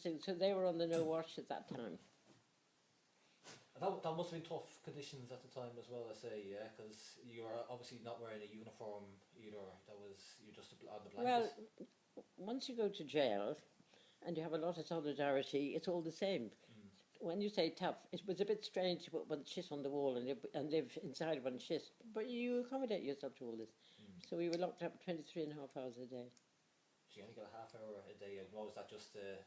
interesting. So they were on the no wash at that time. That must have been tough conditions at the time as well, I say, yeah, because you were obviously not wearing a uniform either. You're just on the blankets. Well, once you go to jail and you have a lot of solidarity, it's all the same. When you say tough, it was a bit strange to put one shit on the wall and live inside one shit, but you accommodate yourself to all this. So we were locked up 23 and a half hours a day. So you only got a half hour a day, and what was that, just did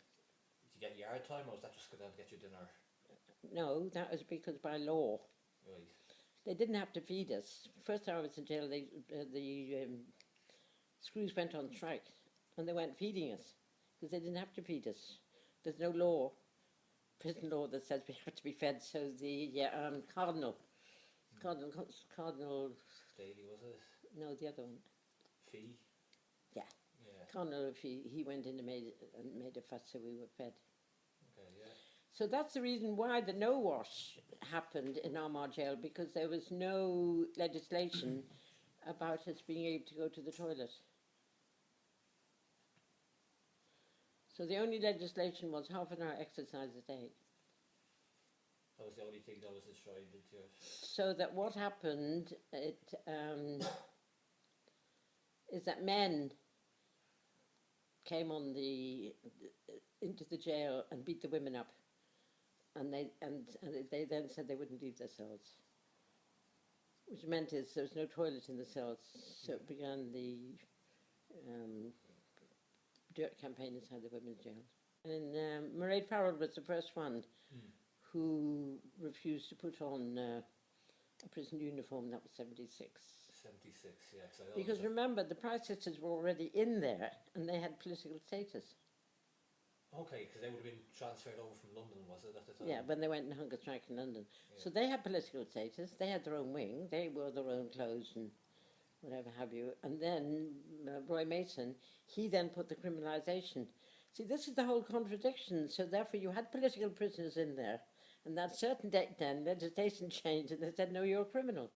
you get yard time, or was that just go down to get your dinner? No, that was because by law. Right. They didn't have to feed us. First time I was in jail, the screws went on strike and they weren't feeding us because they didn't have to feed us. There's no law, prison law, that says we have to be fed. So the Cardinal Daily, was it? no, the other one. Fee? Yeah. Yeah. Cardinal, he went in and made a fuss so we were fed. Okay, yeah. So that's the reason why the no wash happened in Armagh jail, because there was no legislation about us being able to go to the toilet. So the only legislation was half an hour exercise a day. That was the only thing that was enshrined into it. So that what happened is that men came into the jail and beat the women up. And they then said they wouldn't leave their cells, which meant is there was no toilet in the cells. So it began the dirt campaign inside the women's jail. And Mairead Farrell was the first one who refused to put on a prison uniform. That was 76. 76, yeah. Because remember, the Price sisters were already in there and they had political status. Okay, because they would have been transferred over from London, was it, at the time? Yeah, when they went on hunger strike in London. Yeah. So they had political status, they had their own wing, they wore their own clothes and whatever have you. And then Roy Mason, he then put the criminalisation. See, this is the whole contradiction. So therefore you had political prisoners in there. And that certain date then, legislation changed and they said, no, you're a criminal.